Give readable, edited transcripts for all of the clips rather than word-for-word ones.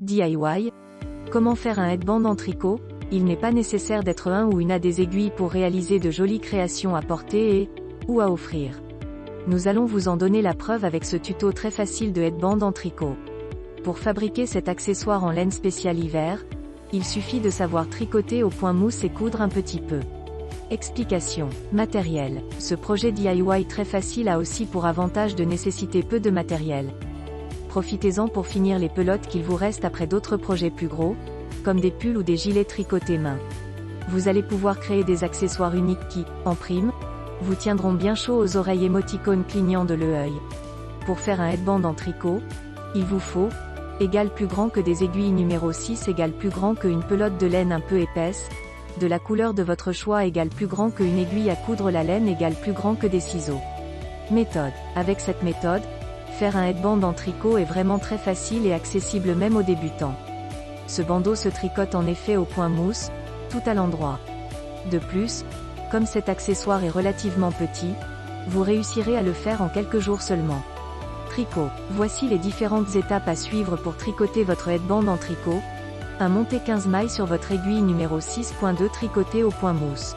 DIY. Comment faire un headband en tricot? Il n'est pas nécessaire d'être un ou une à des aiguilles pour réaliser de jolies créations à porter ou à offrir. Nous allons vous en donner la preuve avec ce tuto très facile de headband en tricot. Pour fabriquer cet accessoire en laine spéciale hiver, il suffit de savoir tricoter au point mousse et coudre un petit peu. Explication. Matériel. Ce projet DIY très facile a aussi pour avantage de nécessiter peu de matériel. Profitez-en pour finir les pelotes qu'il vous reste après d'autres projets plus gros, comme des pulls ou des gilets tricotés main. Vous allez pouvoir créer des accessoires uniques qui, en prime, vous tiendront bien chaud aux oreilles émoticônes clignant de l'œil. Pour faire un headband en tricot, il vous faut égal plus grand que des aiguilles numéro 6 égal plus grand qu'une pelote de laine un peu épaisse, de la couleur de votre choix égal plus grand qu'une aiguille à coudre la laine égal plus grand que des ciseaux. Méthode. Avec cette méthode, faire un headband en tricot est vraiment très facile et accessible même aux débutants. Ce bandeau se tricote en effet au point mousse, tout à l'endroit. De plus, comme cet accessoire est relativement petit, vous réussirez à le faire en quelques jours seulement. Tricot. Voici les différentes étapes à suivre pour tricoter votre headband en tricot. 1. Montez 15 mailles sur votre aiguille numéro 6.2 tricotée au point mousse.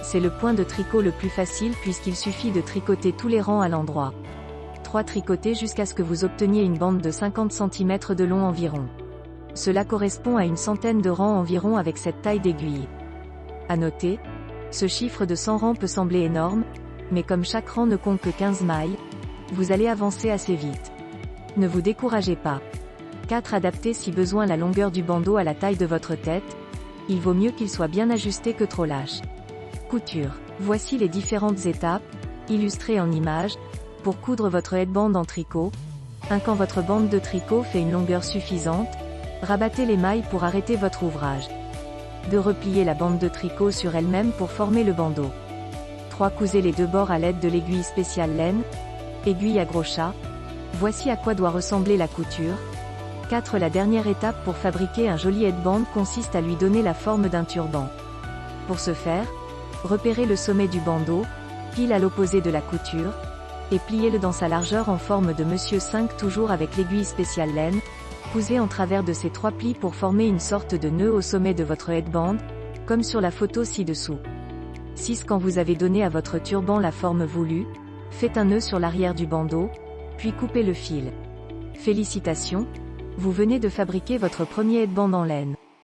C'est le point de tricot le plus facile puisqu'il suffit de tricoter tous les rangs à l'endroit. 3. Tricoter jusqu'à ce que vous obteniez une bande de 50 cm de long environ. Cela correspond à une centaine de rangs environ avec cette taille d'aiguille. À noter, ce chiffre de 100 rangs peut sembler énorme, mais comme chaque rang ne compte que 15 mailles, vous allez avancer assez vite. Ne vous découragez pas. 4. Adaptez si besoin la longueur du bandeau à la taille de votre tête, il vaut mieux qu'il soit bien ajusté que trop lâche. Couture. Voici les différentes étapes, illustrées en images, pour coudre votre headband en tricot. 1. Quand votre bande de tricot fait une longueur suffisante, rabattez les mailles pour arrêter votre ouvrage. 2. Repliez la bande de tricot sur elle-même pour former le bandeau. 3. Cousez les deux bords à l'aide de l'aiguille spéciale laine, aiguille à gros chat. Voici à quoi doit ressembler la couture. 4. La dernière étape pour fabriquer un joli headband consiste à lui donner la forme d'un turban. Pour ce faire, repérez le sommet du bandeau, pile à l'opposé de la couture, et pliez-le dans sa largeur en forme de Monsieur 5 toujours avec l'aiguille spéciale laine. Cousez en travers de ces 3 plis pour former une sorte de nœud au sommet de votre headband, comme sur la photo ci-dessous. 6. Quand vous avez donné à votre turban la forme voulue, faites un nœud sur l'arrière du bandeau, puis coupez le fil. Félicitations, vous venez de fabriquer votre premier headband en laine.